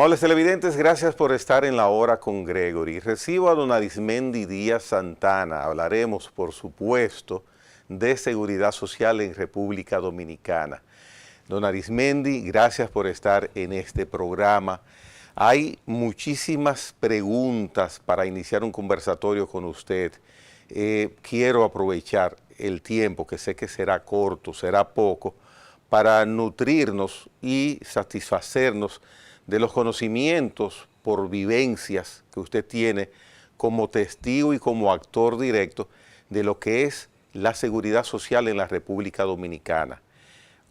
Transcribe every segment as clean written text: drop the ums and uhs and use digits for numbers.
Amables televidentes, gracias por estar en La Hora con Gregory. Recibo a don Arismendi Díaz Santana. Hablaremos, por supuesto, de seguridad social en República Dominicana. Don Arismendi, gracias por estar en este programa. Hay muchísimas preguntas para iniciar un conversatorio con usted. Quiero aprovechar el tiempo, que sé que será corto, será poco, para nutrirnos y satisfacernos de los conocimientos por vivencias que usted tiene como testigo y como actor directo de lo que es la seguridad social en la República Dominicana.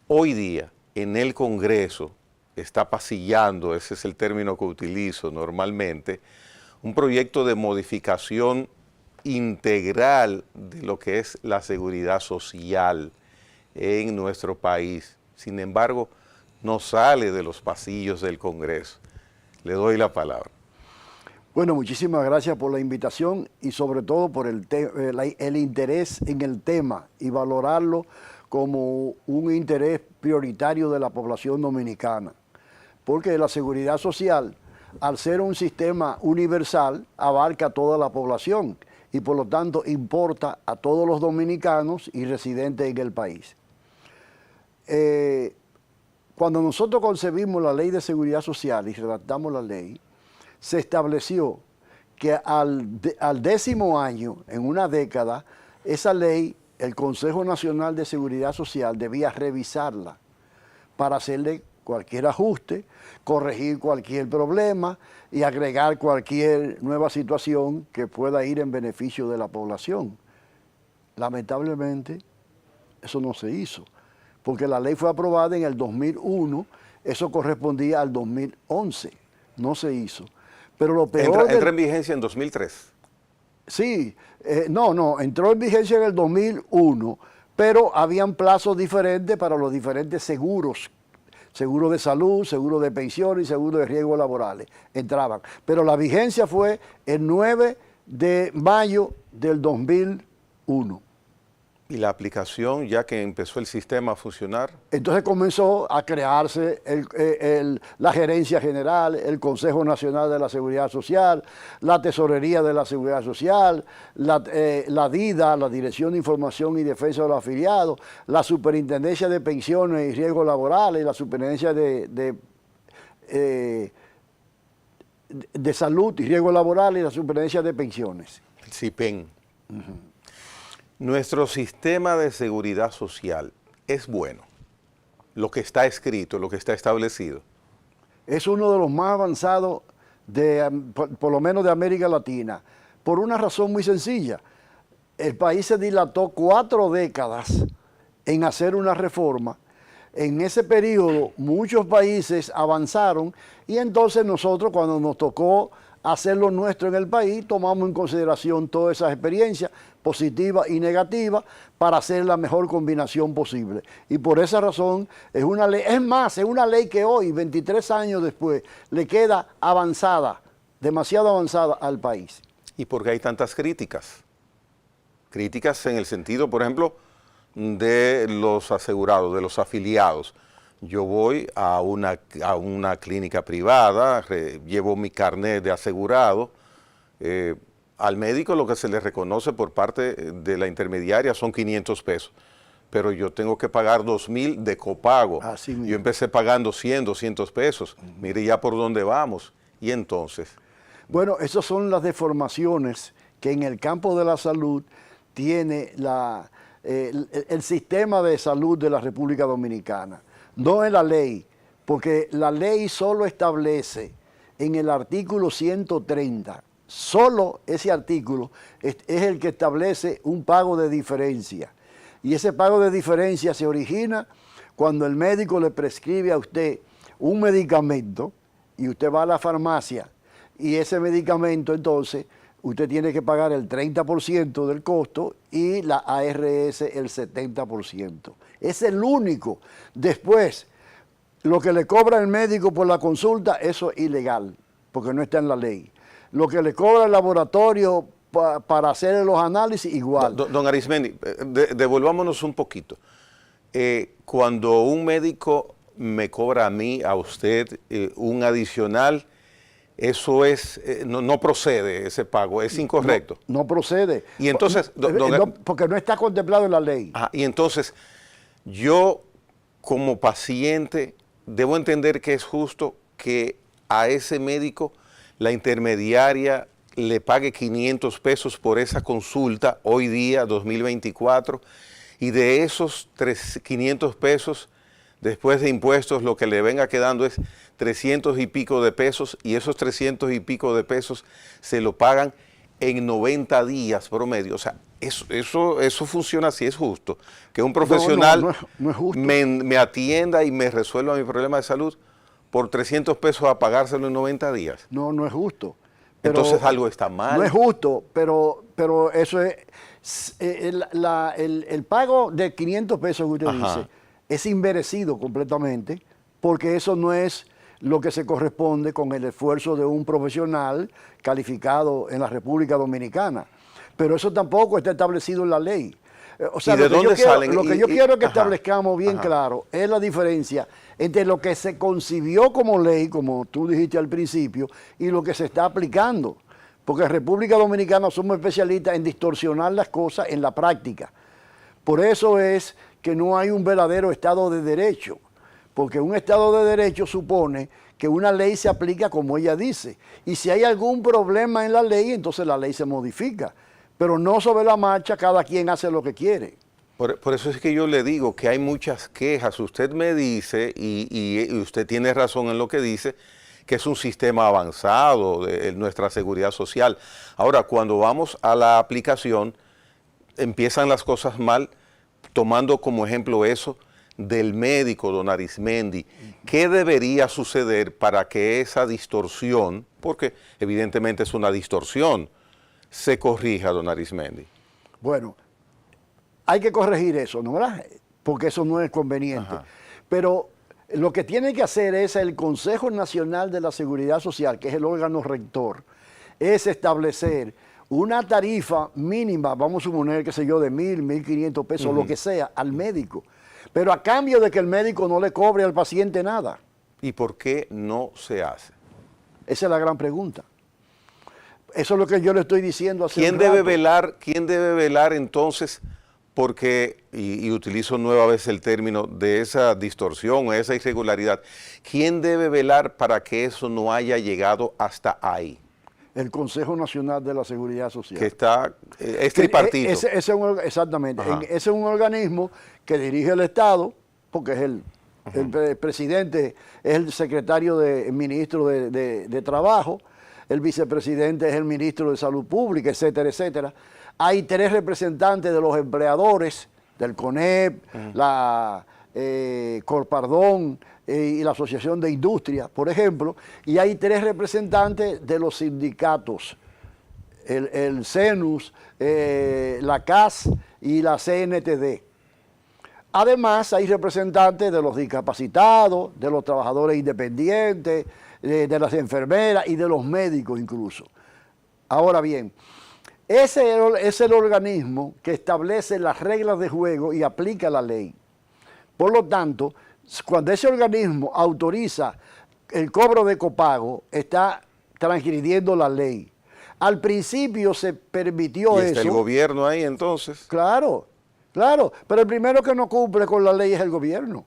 Hoy día, en el Congreso, está pasillando, ese es el término que utilizo normalmente, un proyecto de modificación integral de lo que es la seguridad social en nuestro país. Sin embargo, no sale de los pasillos del Congreso. Le doy la palabra. Bueno, muchísimas gracias por la invitación y sobre todo por el interés en el tema y valorarlo como un interés prioritario de la población dominicana. Porque la seguridad social, al ser un sistema universal, abarca a toda la población y por lo tanto importa a todos los dominicanos y residentes en el país. Cuando nosotros concebimos la Ley de Seguridad Social y redactamos la ley, se estableció que al 10º año, en una década, esa ley, el Consejo Nacional de Seguridad Social debía revisarla para hacerle cualquier ajuste, corregir cualquier problema y agregar cualquier nueva situación que pueda ir en beneficio de la población. Lamentablemente, eso no se hizo, porque la ley fue aprobada en el 2001, eso correspondía al 2011, no se hizo. Pero lo peor... ¿Entra en vigencia en 2003? Sí, entró en vigencia en el 2001, pero habían plazos diferentes para los diferentes seguros, seguro de salud, seguro de pensión y seguro de riesgos laborales, entraban. Pero la vigencia fue el 9 de mayo del 2001. ¿Y la aplicación, ya que empezó el sistema a funcionar? Entonces comenzó a crearse la Gerencia General, el Consejo Nacional de la Seguridad Social, la Tesorería de la Seguridad Social, la DIDA, la Dirección de Información y Defensa de los Afiliados, la Superintendencia de Pensiones y Riesgos Laborales, la Superintendencia de Salud y Riesgos Laborales y la Superintendencia de Pensiones. El CIPEN. Nuestro sistema de seguridad social es bueno, lo que está escrito, lo que está establecido. Es uno de los más avanzados, por lo menos de América Latina, por una razón muy sencilla. El país se dilató 4 décadas en hacer una reforma. En ese periodo muchos países avanzaron y entonces nosotros, cuando nos tocó hacer lo nuestro en el país, tomamos en consideración todas esas experiencias positivas y negativas para hacer la mejor combinación posible. Y por esa razón es una ley, es más, es una ley que hoy, 23 años después, le queda avanzada, demasiado avanzada al país. ¿Y por qué hay tantas críticas? Críticas en el sentido, por ejemplo, de los asegurados, de los afiliados. Yo voy a una clínica privada, llevo mi carnet de asegurado. Al médico lo que se le reconoce por parte de la intermediaria son 500 pesos, pero yo tengo que pagar 2.000 de copago. Yo empecé pagando 100, 200 pesos. Mire ya por dónde vamos. Y entonces... Bueno, esas son las deformaciones que en el campo de la salud tiene el sistema de salud de la República Dominicana. No es la ley, porque la ley solo establece en el artículo 130, solo ese artículo es el que establece un pago de diferencia. Y ese pago de diferencia se origina cuando el médico le prescribe a usted un medicamento y usted va a la farmacia y ese medicamento entonces usted tiene que pagar el 30% del costo y la ARS el 70%. Es el único. Después, lo que le cobra el médico por la consulta, eso es ilegal, porque no está en la ley. Lo que le cobra el laboratorio para hacer los análisis, igual. Don Arismendi, devolvámonos un poquito. Cuando un médico me cobra a mí, a usted, un adicional, eso es, no procede ese pago, es incorrecto. No procede. Y entonces, porque no está contemplado en la ley. Y entonces, yo como paciente debo entender que es justo que a ese médico la intermediaria le pague 500 pesos por esa consulta hoy día, 2024, y de esos 500 pesos, después de impuestos, lo que le venga quedando es 300 y pico de pesos, y esos 300 y pico de pesos se lo pagan en 90 días promedio. O sea, eso funciona así, es justo. Que un profesional no es justo. Me atienda y me resuelva mi problema de salud por 300 pesos a pagárselo en 90 días. No es justo. Pero entonces algo está mal. No es justo, pero eso es... El pago de 500 pesos que usted dice es inmerecido completamente, porque eso no es lo que se corresponde con el esfuerzo de un profesional calificado en la República Dominicana. Pero eso tampoco está establecido en la ley. O sea, ¿Y de dónde salen? Lo que yo quiero que establezcamos bien claro es la diferencia entre lo que se concibió como ley, como tú dijiste al principio, y lo que se está aplicando. Porque en República Dominicana somos especialistas en distorsionar las cosas en la práctica. Por eso es que no hay un verdadero Estado de Derecho. Porque un Estado de Derecho supone que una ley se aplica como ella dice. Y si hay algún problema en la ley, entonces la ley se modifica. Pero no sobre la marcha, cada quien hace lo que quiere. Por eso es que yo le digo que hay muchas quejas. Usted me dice, y usted tiene razón en lo que dice, que es un sistema avanzado de nuestra seguridad social. Ahora, cuando vamos a la aplicación, empiezan las cosas mal, tomando como ejemplo eso del médico, don Arismendi. ¿Qué debería suceder para que esa distorsión, porque evidentemente es una distorsión, se corrija, don Arismendi? Bueno, hay que corregir eso, ¿no verdad? Porque eso no es conveniente. Pero lo que tiene que hacer es el Consejo Nacional de la Seguridad Social, que es el órgano rector, es establecer una tarifa mínima, vamos a suponer, qué sé yo, de 1.000, 1.500 pesos, lo que sea, al médico. Pero a cambio de que el médico no le cobre al paciente nada. ¿Y por qué no se hace? Esa es la gran pregunta. Eso es lo que yo le estoy diciendo hace ¿Quién un debe rato. ¿Quién debe velar entonces? Porque, y utilizo nueva vez el término de esa distorsión o esa irregularidad, ¿quién debe velar para que eso no haya llegado hasta ahí? El Consejo Nacional de la Seguridad Social. Que está, es tripartito. Exactamente. Ese es un organismo que dirige el Estado, porque es el presidente, es el secretario el ministro de Trabajo, el vicepresidente es el ministro de Salud Pública, etcétera, etcétera. Hay 3 representantes de los empleadores, del CONEP, la Corpardón y la Asociación de Industria, por ejemplo, y hay 3 representantes de los sindicatos, el CENUS, la CAS y la CNTD. Además, hay representantes de los discapacitados, de los trabajadores independientes, de las enfermeras y de los médicos incluso. Ahora bien, ese es el organismo que establece las reglas de juego y aplica la ley. Por lo tanto, cuando ese organismo autoriza el cobro de copago, está transgrediendo la ley. Al principio se permitió ¿Y está eso. el gobierno ahí entonces? Claro, pero el primero que no cumple con la ley es el gobierno.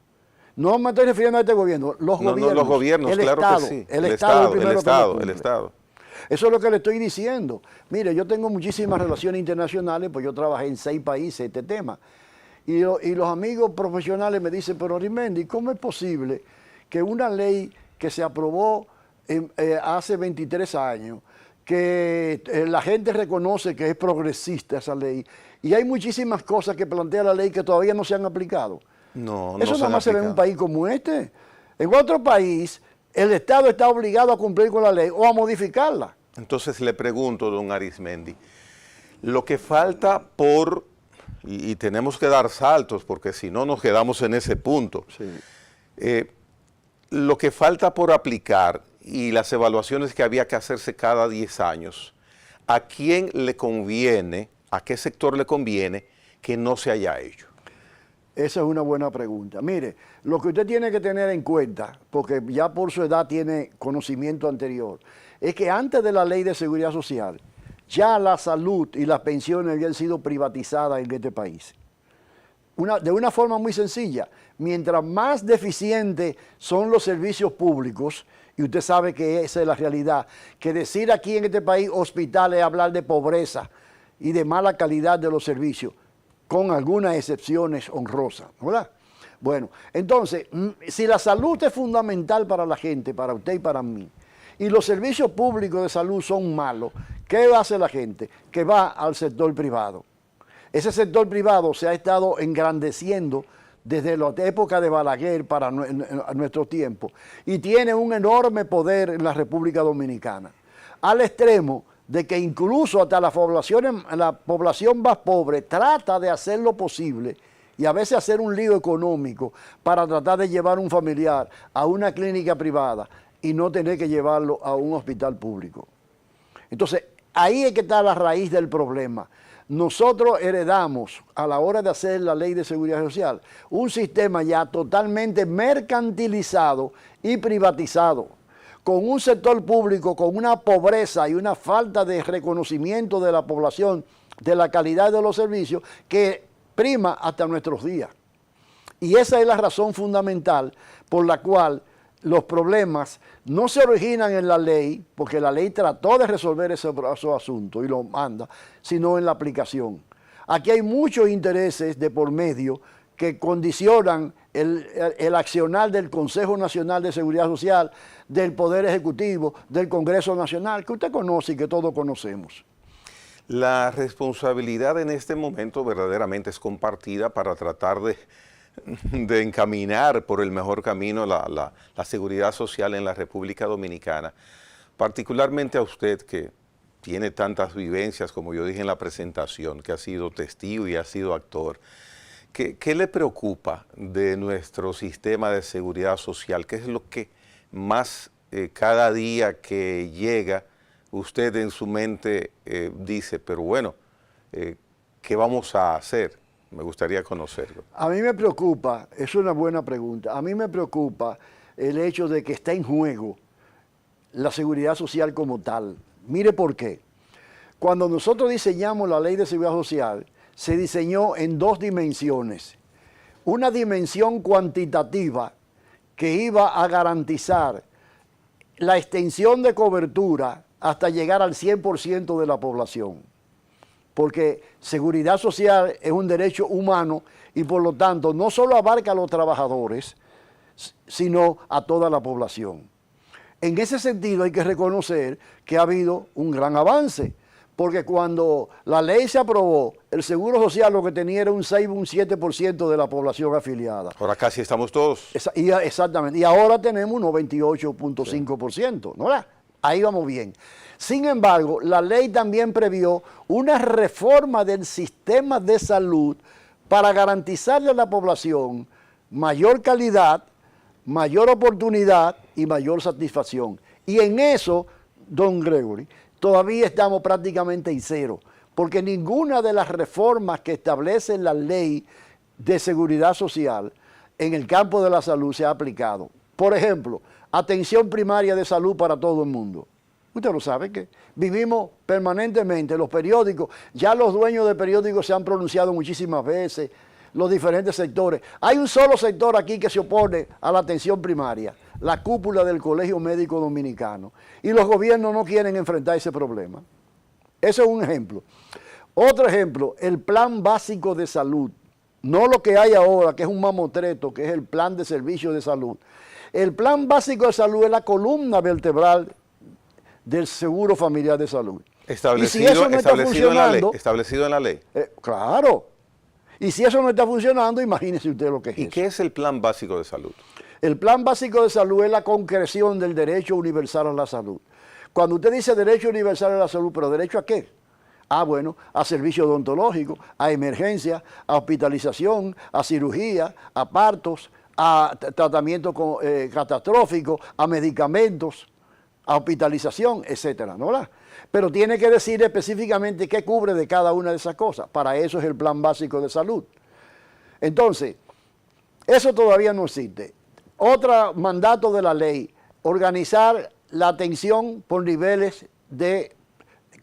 No me estoy refiriendo a este gobierno, los gobiernos. No, los gobiernos, el claro Estado, que sí. El Estado el Estado. Eso es lo que le estoy diciendo. Mire, yo tengo muchísimas relaciones internacionales, pues yo trabajé en 6 países este tema. Y los amigos profesionales me dicen, pero Arismendi, ¿cómo es posible que una ley que se aprobó hace 23 años, que la gente reconoce que es progresista esa ley, y hay muchísimas cosas que plantea la ley que todavía no se han aplicado? No, eso nada más se ve en un país como este. En otro país, el Estado está obligado a cumplir con la ley o a modificarla. Entonces le pregunto, don Arismendi, lo que falta y tenemos que dar saltos porque si no nos quedamos en ese punto, lo que falta por aplicar y las evaluaciones que había que hacerse cada 10 años, ¿a quién le conviene, a qué sector le conviene que no se haya hecho? Esa es una buena pregunta. Mire, lo que usted tiene que tener en cuenta, porque ya por su edad tiene conocimiento anterior, es que antes de la Ley de Seguridad Social, ya la salud y las pensiones habían sido privatizadas en este país. De una forma muy sencilla, mientras más deficientes son los servicios públicos, y usted sabe que esa es la realidad, que decir aquí en este país hospital es hablar de pobreza y de mala calidad de los servicios, con algunas excepciones honrosas, ¿verdad? Bueno, entonces, si la salud es fundamental para la gente, para usted y para mí, y los servicios públicos de salud son malos, ¿qué hace la gente? Que va al sector privado. Ese sector privado se ha estado engrandeciendo desde la época de Balaguer para nuestro tiempo y tiene un enorme poder en la República Dominicana, al extremo de que incluso hasta la población más pobre trata de hacer lo posible y a veces hacer un lío económico para tratar de llevar un familiar a una clínica privada y no tener que llevarlo a un hospital público. Entonces, ahí es que está la raíz del problema. Nosotros heredamos, a la hora de hacer la Ley de Seguridad Social, un sistema ya totalmente mercantilizado y privatizado, con un sector público con una pobreza y una falta de reconocimiento de la población de la calidad de los servicios que prima hasta nuestros días. Y esa es la razón fundamental por la cual los problemas no se originan en la ley, porque la ley trató de resolver esos asuntos y lo manda, sino en la aplicación. Aquí hay muchos intereses de por medio que condicionan el accionar del Consejo Nacional de Seguridad Social, del Poder Ejecutivo, del Congreso Nacional, que usted conoce y que todos conocemos. La responsabilidad en este momento verdaderamente es compartida para tratar de encaminar por el mejor camino la seguridad social en la República Dominicana. Particularmente a usted que tiene tantas vivencias, como yo dije en la presentación, que ha sido testigo y ha sido actor. ¿Qué le preocupa de nuestro sistema de seguridad social? ¿Qué es lo que más cada día que llega usted en su mente dice, pero bueno, ¿qué vamos a hacer? Me gustaría conocerlo. A mí me preocupa, es una buena pregunta, a mí me preocupa el hecho de que está en juego la seguridad social como tal. Mire por qué. Cuando nosotros diseñamos la Ley de Seguridad Social, se diseñó en dos dimensiones. Una dimensión cuantitativa que iba a garantizar la extensión de cobertura hasta llegar al 100% de la población. Porque seguridad social es un derecho humano y por lo tanto no solo abarca a los trabajadores, sino a toda la población. En ese sentido hay que reconocer que ha habido un gran avance, porque cuando la ley se aprobó, el Seguro Social lo que tenía era un 6 o un 7% de la población afiliada. Ahora casi estamos todos. Exactamente, y ahora tenemos un 98.5%, ¿no? Ahí vamos bien. Sin embargo, la ley también previó una reforma del sistema de salud para garantizarle a la población mayor calidad, mayor oportunidad y mayor satisfacción. Y en eso, don Gregory, todavía estamos prácticamente en cero, porque ninguna de las reformas que establece la ley de seguridad social en el campo de la salud se ha aplicado. Por ejemplo, atención primaria de salud para todo el mundo. Usted lo sabe que vivimos permanentemente, los periódicos, ya los dueños de periódicos se han pronunciado muchísimas veces, los diferentes sectores. Hay un solo sector aquí que se opone a la atención primaria, la cúpula del Colegio Médico Dominicano. Y los gobiernos no quieren enfrentar ese problema. Ese es un ejemplo. Otro ejemplo, el Plan Básico de Salud. No lo que hay ahora, que es un mamotreto, que es el Plan de Servicios de Salud. El Plan Básico de Salud es la columna vertebral del Seguro Familiar de Salud. Establecido en la ley. Claro. Y si eso no está funcionando, imagínese usted lo que es ¿Y eso. qué es el Plan Básico de Salud? El Plan Básico de Salud es la concreción del derecho universal a la salud. Cuando usted dice derecho universal a la salud, ¿pero derecho a qué? Ah, bueno, a servicio odontológico, a emergencia, a hospitalización, a cirugía, a partos, a tratamiento catastrófico, a medicamentos, a hospitalización, etcétera, ¿no? Pero tiene que decir específicamente qué cubre de cada una de esas cosas. Para eso es el Plan Básico de Salud. Entonces, Eso todavía no existe. Otro mandato de la ley, organizar la atención por niveles de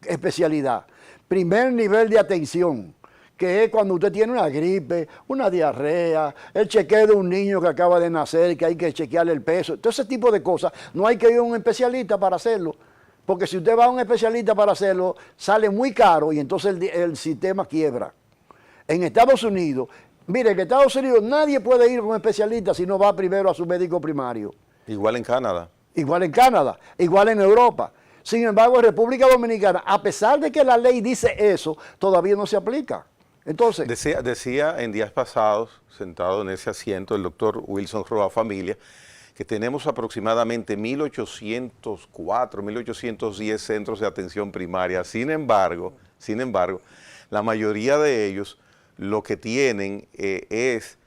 especialidad. Primer nivel de atención, que es cuando usted tiene una gripe, una diarrea, el chequeo de un niño que acaba de nacer, que hay que chequearle el peso, todo ese tipo de cosas. No hay que ir a un especialista para hacerlo, porque si usted va a un especialista para hacerlo, sale muy caro y entonces el sistema quiebra. En Estados Unidos, mire, en Estados Unidos nadie puede ir a un especialista si no va primero a su médico primario. Igual en Canadá. Igual en Canadá, igual en Europa. Sin embargo, en República Dominicana, a pesar de que la ley dice eso, todavía no se aplica. Entonces, decía en días pasados, sentado en ese asiento, el doctor Wilson Roa Familia, que tenemos aproximadamente 1.804, 1.810 centros de atención primaria. Sin embargo, la mayoría de ellos lo que tienen es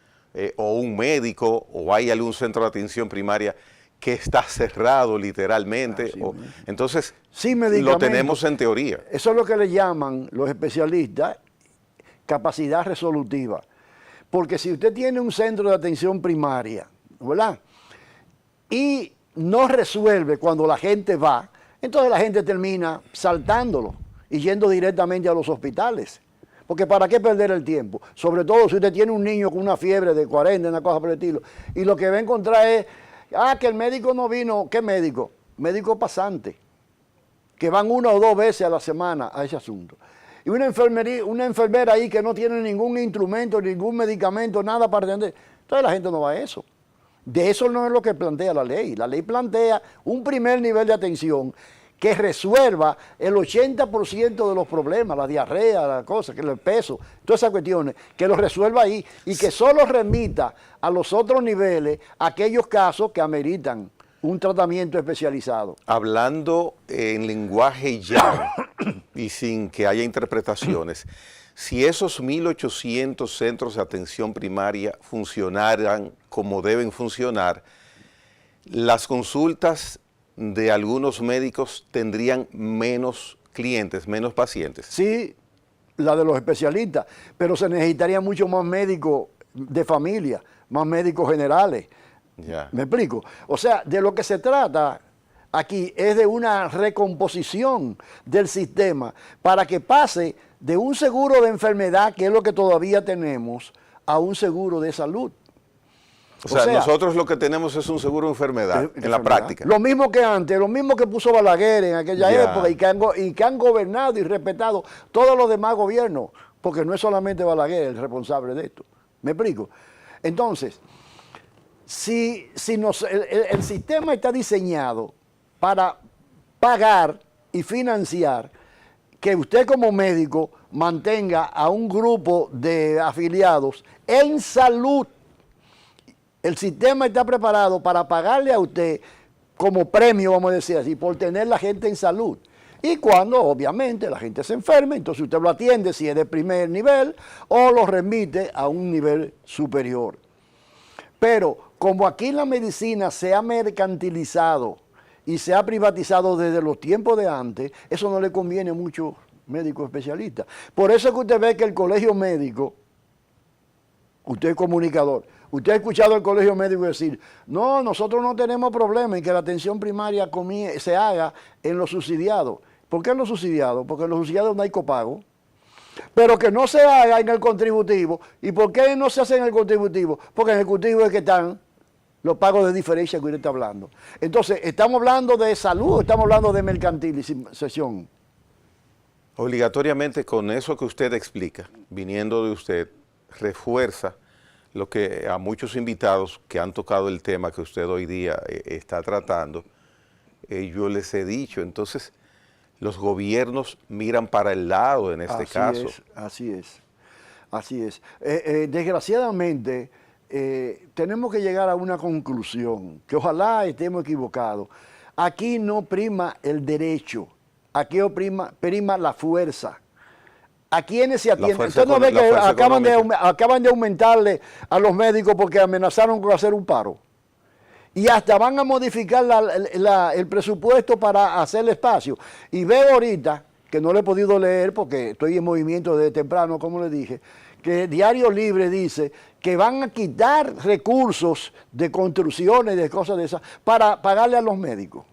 o un médico o hay algún centro de atención primaria que está cerrado literalmente. Entonces, lo tenemos en teoría. Eso es lo que le llaman los especialistas capacidad resolutiva. Porque si usted tiene un centro de atención primaria, ¿verdad? Y no resuelve cuando la gente va, entonces la gente termina saltándolo y yendo directamente a los hospitales. Porque ¿para qué perder el tiempo? Sobre todo si usted tiene un niño con una fiebre de 40, una cosa por el estilo, y lo que va a encontrar es, que el médico no vino. ¿Qué médico? Médico pasante, que van 1 o 2 veces a la semana a ese asunto. Y una enfermera ahí que no tiene ningún instrumento, ningún medicamento, nada para atender. Entonces la gente no va a eso. De eso no es lo que plantea la ley. La ley plantea un primer nivel de atención que resuelva el 80% de los problemas, la diarrea, la cosa, que el peso, todas esas cuestiones, que lo resuelva ahí y que solo remita a los otros niveles aquellos casos que ameritan un tratamiento especializado. Hablando en lenguaje llano y sin que haya interpretaciones, si esos 1.800 centros de atención primaria funcionaran como deben funcionar, las consultas de algunos médicos tendrían menos clientes, menos pacientes. Sí, la de los especialistas, pero se necesitaría mucho más médicos de familia, más médicos generales. Ya. ¿Me explico? O sea, de lo que se trata aquí es de una recomposición del sistema para que pase de un seguro de enfermedad, que es lo que todavía tenemos, a un seguro de salud. O sea, nosotros lo que tenemos es un seguro de enfermedad en la práctica. Lo mismo que antes, lo mismo que puso Balaguer en aquella época y que han gobernado y respetado todos los demás gobiernos, porque no es solamente Balaguer el responsable de esto. ¿Me explico? Entonces, el sistema está diseñado para pagar y financiar que usted como médico mantenga a un grupo de afiliados en salud. El sistema está preparado para pagarle a usted como premio, vamos a decir así, por tener la gente en salud. Y cuando, obviamente, la gente se enferma, entonces usted lo atiende si es de primer nivel o lo remite a un nivel superior. Pero como aquí la medicina se ha mercantilizado y se ha privatizado desde los tiempos de antes, eso no le conviene a muchos médicos especialistas. Por eso es que usted ve que el colegio médico, usted es comunicador, usted ha escuchado al colegio médico decir, no, nosotros no tenemos problema en que la atención primaria se haga en los subsidiados. ¿Por qué en los subsidiados? Porque en los subsidiados no hay copago. Pero que no se haga en el contributivo. ¿Y por qué no se hace en el contributivo? Porque en el contributivo es que están los pagos de diferencia que usted está hablando. Entonces, ¿estamos hablando de salud o estamos hablando de mercantilización? Obligatoriamente con eso que usted explica, viniendo de usted, refuerza lo que a muchos invitados que han tocado el tema que usted hoy día está tratando, yo les he dicho. Entonces, los gobiernos miran para el lado en este caso. Así es. Desgraciadamente, tenemos que llegar a una conclusión, que ojalá estemos equivocados. Aquí no prima el derecho, aquí prima la fuerza. ¿A quiénes se atienden? ¿Usted no ve que acaban de aumentarle a los médicos porque amenazaron con hacer un paro? Y hasta van a modificar el presupuesto para hacer espacio. Y veo ahorita, que no lo he podido leer porque estoy en movimiento desde temprano, como le dije, que Diario Libre dice que van a quitar recursos de construcciones, de cosas de esas, para pagarle a los médicos.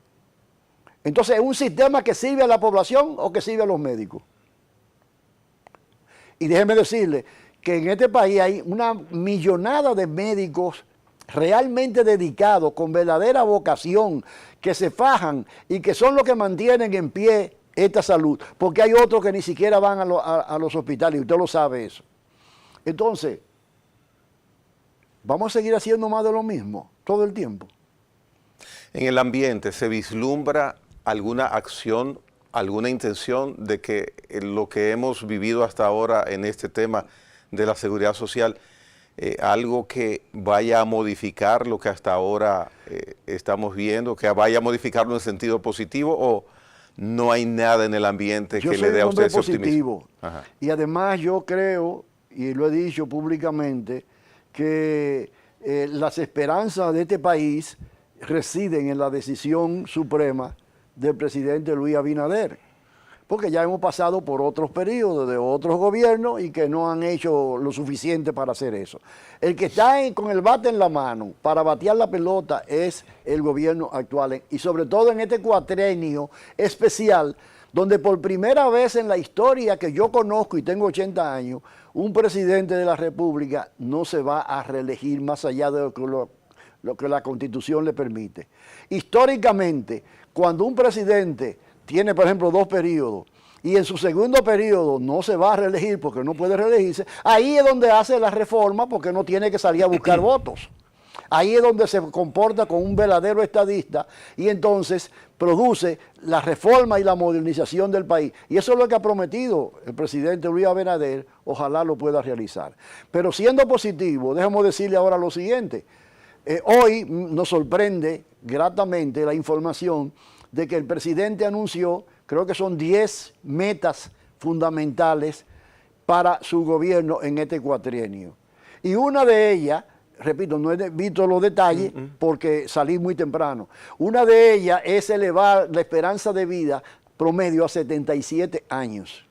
Entonces, ¿es un sistema que sirve a la población o que sirve a los médicos? Y déjeme decirle que en este país hay una millonada de médicos realmente dedicados, con verdadera vocación, que se fajan y que son los que mantienen en pie esta salud, porque hay otros que ni siquiera van a los hospitales, y usted lo sabe eso. Entonces, ¿vamos a seguir haciendo más de lo mismo todo el tiempo? En el ambiente, ¿se vislumbra alguna acción, alguna intención de que lo que hemos vivido hasta ahora en este tema de la seguridad social, algo que vaya a modificar lo que hasta ahora estamos viendo, que vaya a modificarlo en sentido positivo, o no hay nada en el ambiente que le dé a usted ese optimismo? Ajá. Y además yo creo, y lo he dicho públicamente, que las esperanzas de este país residen en la decisión suprema del presidente Luis Abinader, porque ya hemos pasado por otros periodos de otros gobiernos y que no han hecho lo suficiente para hacer eso. El que está con el bate en la mano para batear la pelota es el gobierno actual, y sobre todo en este cuatrenio especial, donde por primera vez en la historia que yo conozco, y tengo 80 años, un presidente de la República no se va a reelegir más allá de lo que la Constitución le permite. Históricamente, cuando un presidente tiene, por ejemplo, 2 periodos, y en su segundo periodo no se va a reelegir porque no puede reelegirse, ahí es donde hace la reforma, porque no tiene que salir a buscar votos. Ahí es donde se comporta como un verdadero estadista, y entonces produce la reforma y la modernización del país. Y eso es lo que ha prometido el presidente Luis Abinader, ojalá lo pueda realizar. Pero siendo positivo, déjame decirle ahora lo siguiente. Hoy nos sorprende gratamente la información de que el presidente anunció, creo que son 10 metas fundamentales para su gobierno en este cuatrienio. Y una de ellas, repito, no he visto los detalles porque salí muy temprano, una de ellas es elevar la esperanza de vida promedio a 77 años.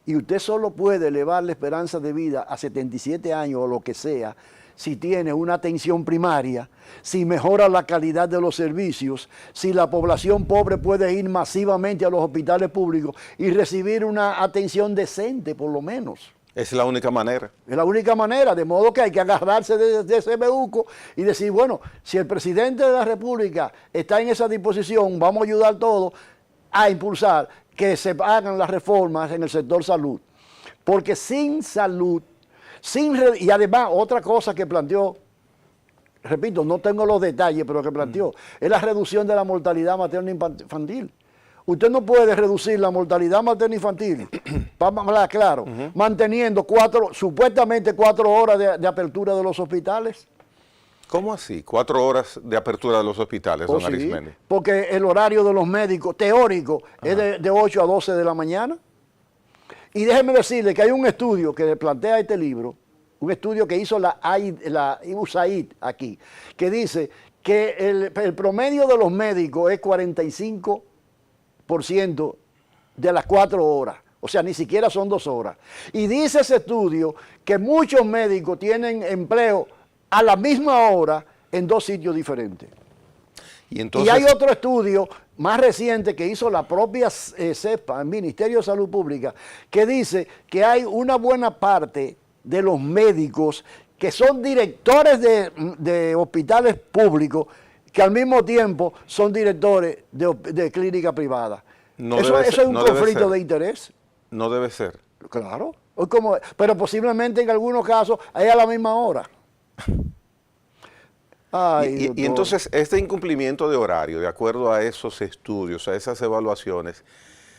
Y usted solo puede elevar la esperanza de vida a 77 años o lo que sea, si tiene una atención primaria, si mejora la calidad de los servicios, si la población pobre puede ir masivamente a los hospitales públicos y recibir una atención decente, por lo menos. Es la única manera. Es la única manera, de modo que hay que agarrarse de ese bejuco y decir, bueno, si el presidente de la República está en esa disposición, vamos a ayudar todos a impulsar que se hagan las reformas en el sector salud. Porque sin salud, y además otra cosa que planteó, repito, no tengo los detalles, pero que planteó, es la reducción de la mortalidad materno-infantil. Usted no puede reducir la mortalidad materno-infantil, vamos a hablar claro, manteniendo supuestamente 4 horas de apertura de los hospitales. ¿Cómo así? 4 horas de apertura de los hospitales, don Arismendi. Porque el horario de los médicos teórico es de 8 a 12 de la mañana. Y déjeme decirle que hay un estudio que plantea este libro, un estudio que hizo la USAID aquí, que dice que el promedio de los médicos es 45% de las 4 horas. O sea, ni siquiera son 2 horas. Y dice ese estudio que muchos médicos tienen empleo a la misma hora en 2 sitios diferentes. Y hay otro estudio más reciente que hizo la propia CEPA, el Ministerio de Salud Pública, que dice que hay una buena parte de los médicos que son directores de hospitales públicos que al mismo tiempo son directores de clínica privada. Eso es un conflicto de interés. No debe ser. Claro, pero posiblemente en algunos casos es a la misma hora. Y entonces este incumplimiento de horario, de acuerdo a esos estudios, a esas evaluaciones,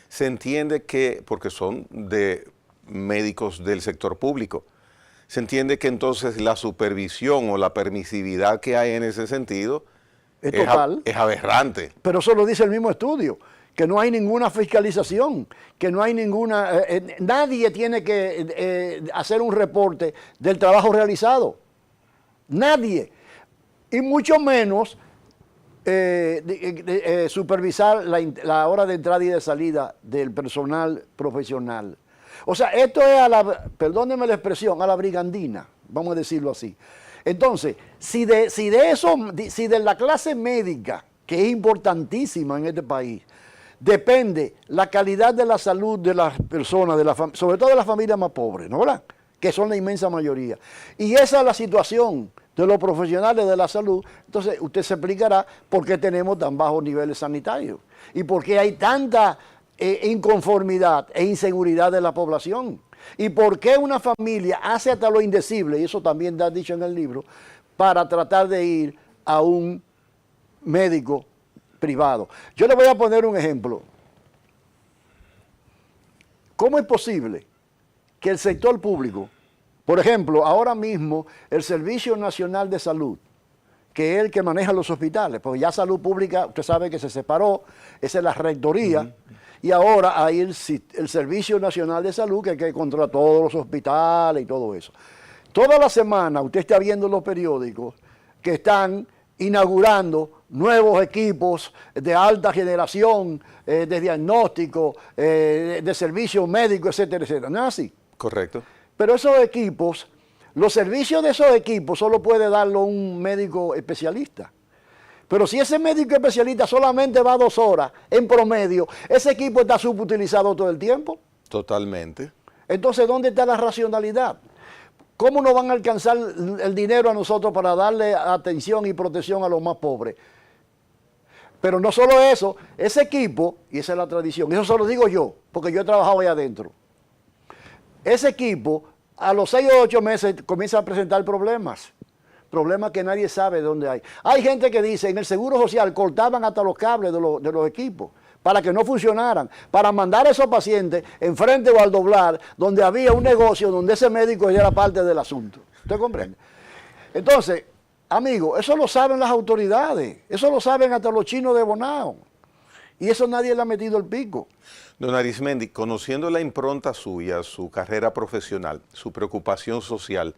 se entiende que, porque son de médicos del sector público, se entiende que entonces la supervisión o la permisividad que hay en ese sentido es total, es aberrante. Pero eso lo dice el mismo estudio, que no hay ninguna fiscalización, que no hay ninguna, nadie tiene que hacer un reporte del trabajo realizado, nadie. Y mucho menos supervisar la hora de entrada y de salida del personal profesional. O sea, esto es perdónenme la expresión, a la brigandina, vamos a decirlo así. Entonces, si de la clase médica, que es importantísima en este país, depende la calidad de la salud de las personas, sobre todo de las familias más pobres, ¿no verdad? Que son la inmensa mayoría. Y esa es la situación de los profesionales de la salud. Entonces, usted se explicará por qué tenemos tan bajos niveles sanitarios y por qué hay tanta inconformidad e inseguridad de la población. Y por qué una familia hace hasta lo indecible, y eso también está dicho en el libro, para tratar de ir a un médico privado. Yo le voy a poner un ejemplo. ¿Cómo es posible que el sector público, por ejemplo, ahora mismo el Servicio Nacional de Salud, que es el que maneja los hospitales, porque ya Salud Pública, usted sabe que se separó, esa es la rectoría, y ahora hay el Servicio Nacional de Salud, que es el que controla todos los hospitales y todo eso. Toda la semana usted está viendo en los periódicos que están inaugurando nuevos equipos de alta generación, de diagnóstico, de servicios médicos, etcétera, etcétera. ¿No es así? Correcto. Pero esos equipos, los servicios de esos equipos solo puede darlo un médico especialista. Pero si ese médico especialista solamente va 2 horas en promedio, ese equipo está subutilizado todo el tiempo. Totalmente. Entonces, ¿dónde está la racionalidad? ¿Cómo nos van a alcanzar el dinero a nosotros para darle atención y protección a los más pobres? Pero no solo eso, ese equipo, y esa es la tradición, eso se lo digo yo, porque yo he trabajado ahí adentro. Ese equipo, a los 6 o 8 meses, comienza a presentar problemas que nadie sabe dónde hay. Hay gente que dice, en el Seguro Social cortaban hasta los cables de los equipos para que no funcionaran, para mandar a esos pacientes enfrente o al doblar, donde había un negocio, donde ese médico era parte del asunto. ¿Usted comprende? Entonces, amigo, eso lo saben las autoridades, eso lo saben hasta los chinos de Bonao, y eso nadie le ha metido el pico. Don Arismendi, conociendo la impronta suya, su carrera profesional, su preocupación social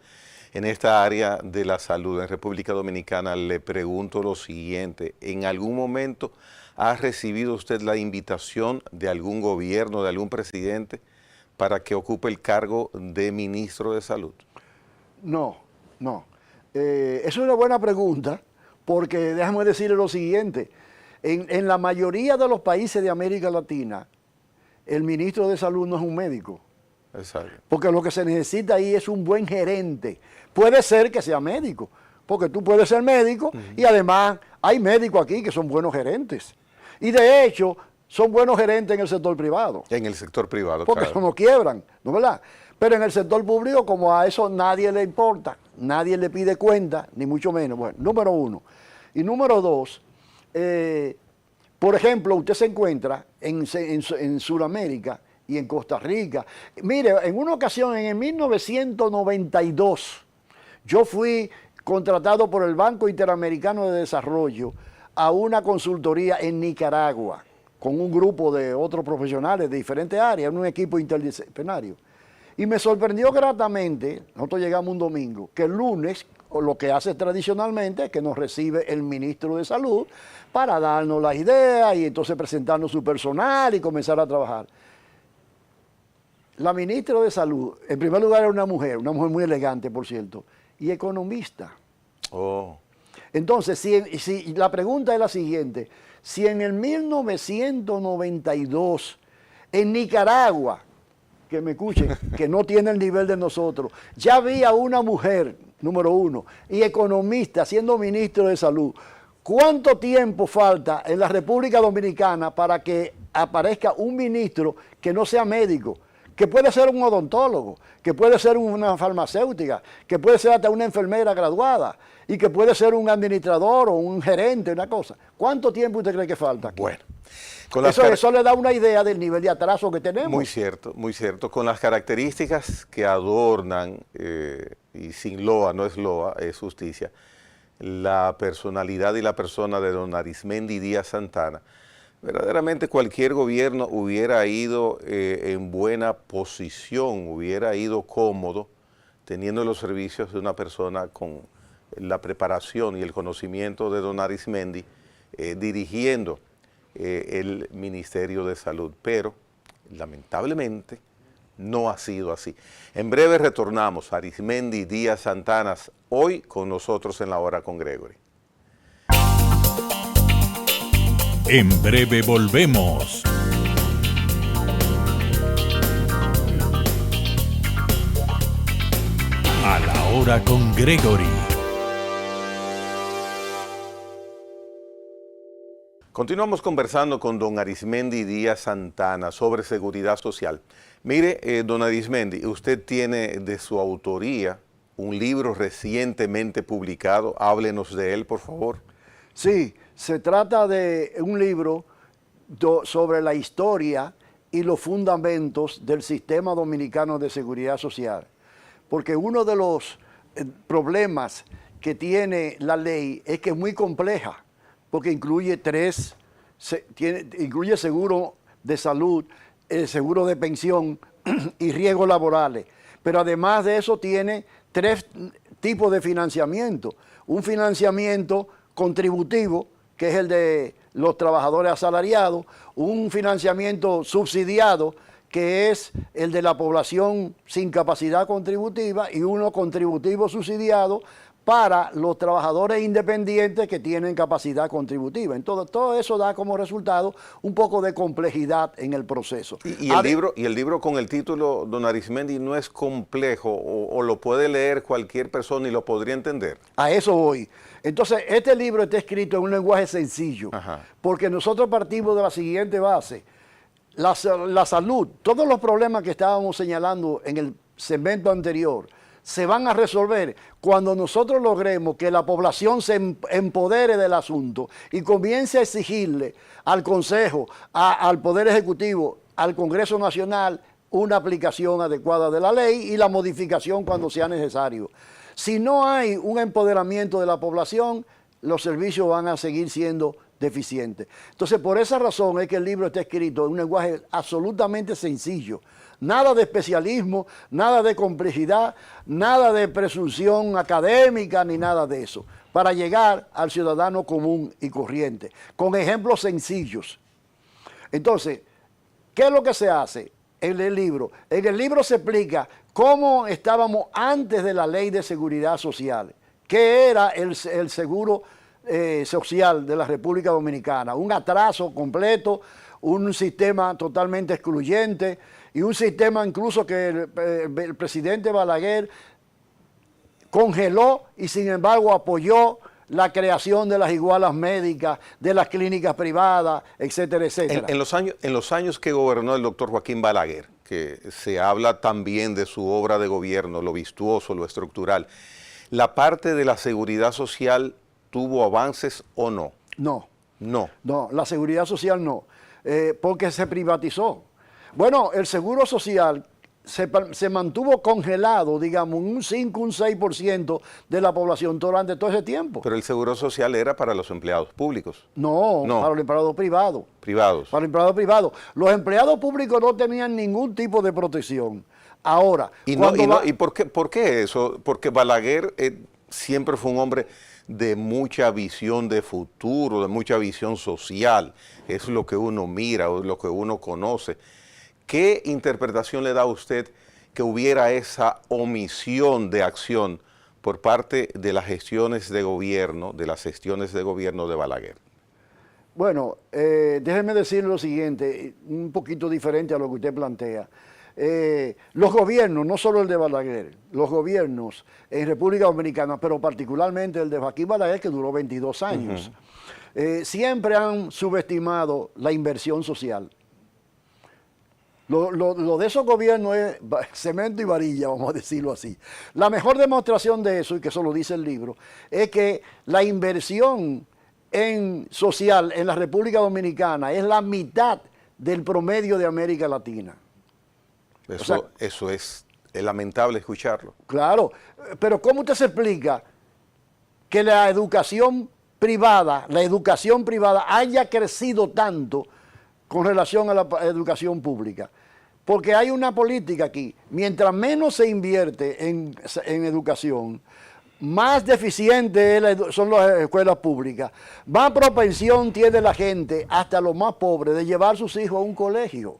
en esta área de la salud en República Dominicana, le pregunto lo siguiente: ¿en algún momento ha recibido usted la invitación de algún gobierno, de algún presidente, para que ocupe el cargo de ministro de Salud? No. Es una buena pregunta, porque déjame decirle lo siguiente. En la mayoría de los países de América Latina, el ministro de Salud no es un médico. Exacto. Porque lo que se necesita ahí es un buen gerente. Puede ser que sea médico, porque tú puedes ser médico y además hay médicos aquí que son buenos gerentes. Y de hecho, son buenos gerentes en el sector privado. En el sector privado, porque claro. eso no quiebran, ¿no es verdad? Pero en el sector público, como a eso nadie le importa, nadie le pide cuenta, ni mucho menos. Bueno, número 1. Y número 2, por ejemplo, usted se encuentra en Sudamérica y en Costa Rica. Mire, en una ocasión, en el 1992, yo fui contratado por el Banco Interamericano de Desarrollo a una consultoría en Nicaragua, con un grupo de otros profesionales de diferentes áreas, en un equipo interdisciplinario. Y me sorprendió gratamente, nosotros llegamos un domingo, que el lunes, o lo que hace tradicionalmente, es que nos recibe el ministro de Salud para darnos las ideas y entonces presentarnos su personal y comenzar a trabajar. La ministra de Salud, en primer lugar, era una mujer muy elegante, por cierto, y economista. Oh. Entonces, si la pregunta es la siguiente: si en el 1992, en Nicaragua, que me escuchen, que no tiene el nivel de nosotros, ya había una mujer, número 1, y economista siendo ministro de Salud, ¿cuánto tiempo falta en la República Dominicana para que aparezca un ministro que no sea médico? Que puede ser un odontólogo, que puede ser una farmacéutica, que puede ser hasta una enfermera graduada y que puede ser un administrador o un gerente, una cosa. ¿Cuánto tiempo usted cree que falta aquí? Bueno, eso le da una idea del nivel de atraso que tenemos. Muy cierto, muy cierto. Con las características que adornan, y sin loa, no es loa, es justicia, la personalidad y la persona de don Arismendi Díaz Santana, verdaderamente cualquier gobierno hubiera ido en buena posición, hubiera ido cómodo, teniendo los servicios de una persona con la preparación y el conocimiento de don Arismendi, dirigiendo el Ministerio de Salud. Pero, lamentablemente, no ha sido así. En breve retornamos. Arismendi Díaz Santana, hoy con nosotros en La Hora con Gregory. En breve volvemos. A la Hora con Gregory. Continuamos conversando con don Arismendi Díaz Santana sobre seguridad social. Mire, don Arismendi, usted tiene de su autoría un libro recientemente publicado. Háblenos de él, por favor. Sí, se trata de un libro sobre la historia y los fundamentos del sistema dominicano de seguridad social. Porque uno de los problemas que tiene la ley es que es muy compleja, porque incluye incluye seguro de salud, seguro de pensión y riesgos laborales. Pero además de eso tiene 3 tipos de financiamiento. Un financiamiento contributivo, que es el de los trabajadores asalariados, un financiamiento subsidiado, que es el de la población sin capacidad contributiva, y uno contributivo subsidiado para los trabajadores independientes que tienen capacidad contributiva. Entonces, todo eso da como resultado un poco de complejidad en el proceso. ¿Y el libro con el título, don Arismendi, no es complejo o lo puede leer cualquier persona y lo podría entender? A eso voy. Entonces, este libro está escrito en un lenguaje sencillo, porque nosotros partimos de la siguiente base. La salud, todos los problemas que estábamos señalando en el segmento anterior, se van a resolver cuando nosotros logremos que la población se empodere del asunto y comience a exigirle al Consejo, al Poder Ejecutivo, al Congreso Nacional, una aplicación adecuada de la ley y la modificación cuando sea necesario. Si no hay un empoderamiento de la población, los servicios van a seguir siendo deficientes. Entonces, por esa razón es que el libro está escrito en un lenguaje absolutamente sencillo. Nada de especialismo, nada de complejidad, nada de presunción académica, ni nada de eso, para llegar al ciudadano común y corriente, con ejemplos sencillos. Entonces, ¿qué es lo que se hace en el libro? En el libro se explica cómo estábamos antes de la Ley de Seguridad Social, qué era el seguro social de la República Dominicana, un atraso completo, un sistema totalmente excluyente y un sistema incluso que el presidente Balaguer congeló y sin embargo apoyó la creación de las igualas médicas, de las clínicas privadas, etcétera, etcétera. En los años que gobernó el doctor Joaquín Balaguer, que se habla también de su obra de gobierno, lo vistuoso, lo estructural, ¿la parte de la seguridad social tuvo avances o no? No. No. No, la seguridad social no, porque se privatizó. Bueno, el seguro social se mantuvo congelado, digamos, un 5, un 6% de la población durante todo ese tiempo. Pero el seguro social era para los empleados públicos. No, para los empleados privados. Privados. Para los empleados privados. Los empleados públicos no tenían ningún tipo de protección. Ahora, ¿Y por qué eso? Porque Balaguer siempre fue un hombre de mucha visión de futuro, de mucha visión social. Es lo que uno mira, lo que uno conoce. ¿Qué interpretación le da a usted que hubiera esa omisión de acción por parte de las gestiones de gobierno, de Balaguer? Bueno, déjeme decir lo siguiente, un poquito diferente a lo que usted plantea. Los gobiernos, no solo el de Balaguer, los gobiernos en República Dominicana, pero particularmente el de Joaquín Balaguer, que duró 22 años, siempre han subestimado la inversión social. Lo de esos gobiernos es cemento y varilla, vamos a decirlo así. La mejor demostración de eso, y que eso lo dice el libro, es que la inversión social en la República Dominicana es la mitad del promedio de América Latina. Eso es lamentable escucharlo. Claro, pero ¿cómo usted se explica que la educación privada haya crecido tanto con relación a la educación pública? Porque hay una política aquí, mientras menos se invierte en educación, más deficientes son las escuelas públicas, más propensión tiene la gente, hasta los más pobres, de llevar a sus hijos a un colegio.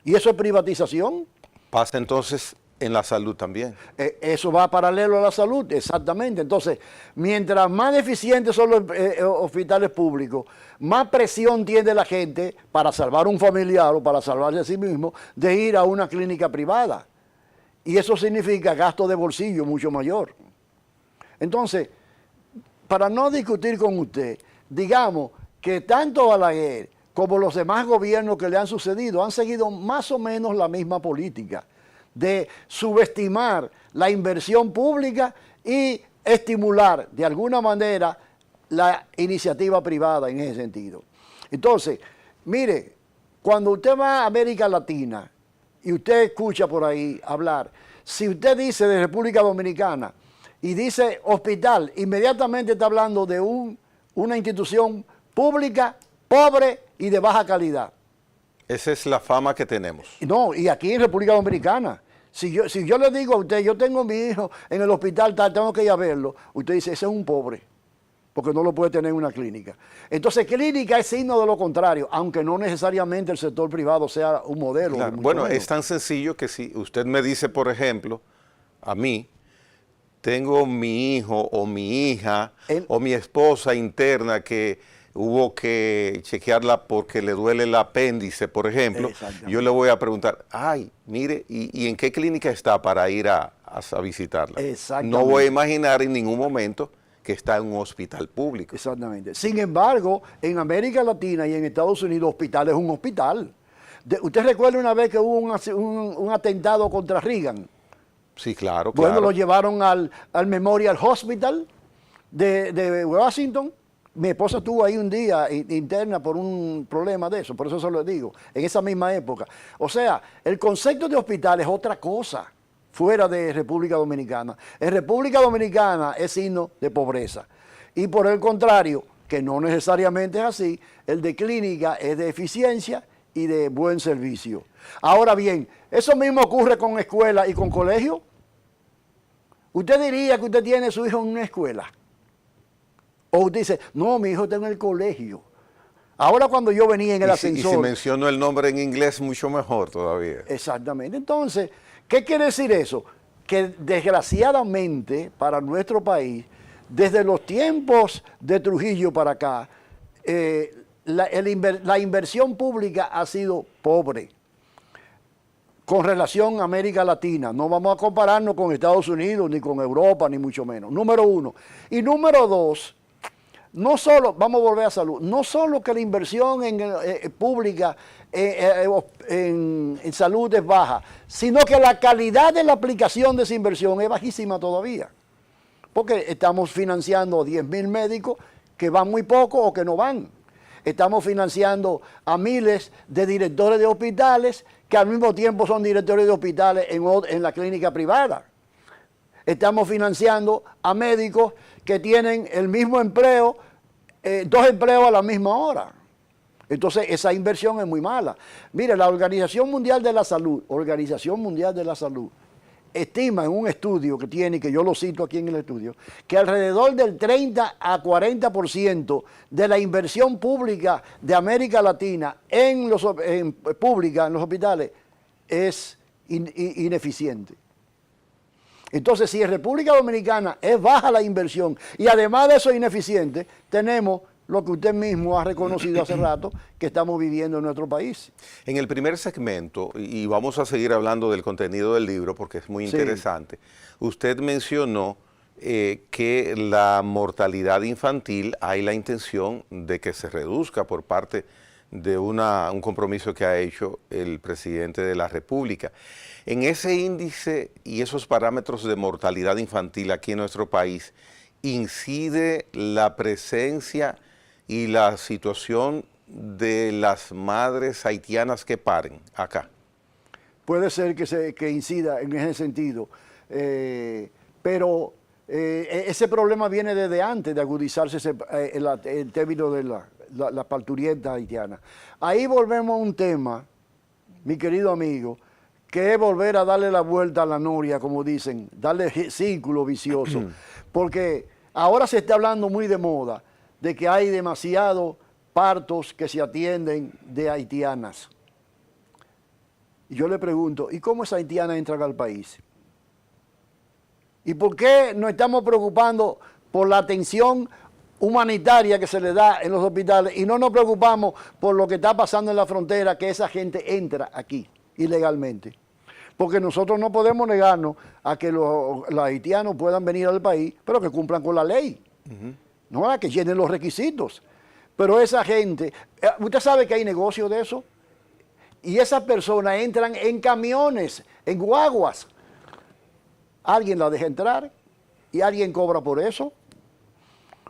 ¿Y eso es privatización? Pasa entonces en la salud también. Eso va paralelo a la salud, exactamente. Entonces, mientras más eficientes son los hospitales públicos, más presión tiene la gente para salvar un familiar o para salvarse a sí mismo de ir a una clínica privada. Y eso significa gasto de bolsillo mucho mayor. Entonces, para no discutir con usted, digamos que tanto Balaguer como los demás gobiernos que le han sucedido han seguido más o menos la misma política de subestimar la inversión pública y estimular de alguna manera la iniciativa privada en ese sentido. Entonces, mire, cuando usted va a América Latina y usted escucha por ahí hablar, si usted dice de República Dominicana y dice hospital, inmediatamente está hablando de una institución pública, pobre y de baja calidad. Esa es la fama que tenemos. No, y aquí en República Dominicana, si yo le digo a usted, yo tengo a mi hijo en el hospital tal, tengo que ir a verlo, usted dice, ese es un pobre, porque no lo puede tener en una clínica. Entonces, clínica es signo de lo contrario, aunque no necesariamente el sector privado sea un modelo. Claro. Bueno, es tan sencillo que si usted me dice, por ejemplo, a mí, tengo mi hijo o mi hija o mi esposa interna que hubo que chequearla porque le duele el apéndice, por ejemplo, yo le voy a preguntar, ay, mire, ¿y en qué clínica está para ir a visitarla? No voy a imaginar en ningún momento que está en un hospital público. Exactamente. Sin embargo, en América Latina y en Estados Unidos, hospital es un hospital. ¿Usted recuerda una vez que hubo un atentado contra Reagan? Sí, claro, Bueno, claro. lo llevaron al Memorial Hospital de Washington. Mi esposa estuvo ahí un día interna por un problema de eso, por eso se lo digo, en esa misma época. O sea, el concepto de hospital es otra cosa fuera de República Dominicana. En República Dominicana es signo de pobreza. Y por el contrario, que no necesariamente es así, el de clínica es de eficiencia y de buen servicio. Ahora bien, ¿eso mismo ocurre con escuela y con colegio? ¿Usted diría que usted tiene a su hijo en una escuela? O usted dice, no, mi hijo está en el colegio. Ahora cuando yo venía en el ascensor... Y si menciono el nombre en inglés, mucho mejor todavía. Exactamente. Entonces, ¿qué quiere decir eso? Que desgraciadamente para nuestro país, desde los tiempos de Trujillo para acá, la inversión pública ha sido pobre con relación a América Latina. No vamos a compararnos con Estados Unidos, ni con Europa, ni mucho menos. Número uno. Y número dos, no solo, vamos a volver a salud, no solo que la inversión pública en salud es baja, sino que la calidad de la aplicación de esa inversión es bajísima todavía. Porque estamos financiando a 10.000 médicos que van muy poco o que no van. Estamos financiando a miles de directores de hospitales que al mismo tiempo son directores de hospitales en la clínica privada. Estamos financiando a médicos que tienen el mismo empleo, 2 empleos a la misma hora. Entonces, esa inversión es muy mala. Mire, la Organización Mundial de la Salud, estima en un estudio que tiene, que yo lo cito aquí en el estudio, que alrededor del 30 a 40% de la inversión pública de América Latina en los hospitales es ineficiente. Entonces, si en República Dominicana es baja la inversión y además de eso es ineficiente, tenemos lo que usted mismo ha reconocido hace rato que estamos viviendo en nuestro país. En el primer segmento, y vamos a seguir hablando del contenido del libro porque es muy interesante, usted mencionó que la mortalidad infantil hay la intención de que se reduzca por parte de un compromiso que ha hecho el presidente de la República. En ese índice y esos parámetros de mortalidad infantil aquí en nuestro país, ¿incide la presencia y la situación de las madres haitianas que paren acá? Puede ser que incida en ese sentido, pero ese problema viene desde antes de agudizarse el término de la parturienta haitiana. Ahí volvemos a un tema, mi querido amigo, que es volver a darle la vuelta a la noria, como dicen, darle círculo vicioso, porque ahora se está hablando muy de moda de que hay demasiados partos que se atienden de haitianas. Y yo le pregunto, ¿y cómo esas haitianas entran al país? ¿Y por qué nos estamos preocupando por la atención humanitaria que se le da en los hospitales y no nos preocupamos por lo que está pasando en la frontera, que esa gente entra aquí ilegalmente? Porque nosotros no podemos negarnos a que los haitianos puedan venir al país, pero que cumplan con la ley, no a que llenen los requisitos. Pero esa gente, usted sabe que hay negocio de eso, y esas personas entran en camiones, en guaguas. Alguien la deja entrar y alguien cobra por eso.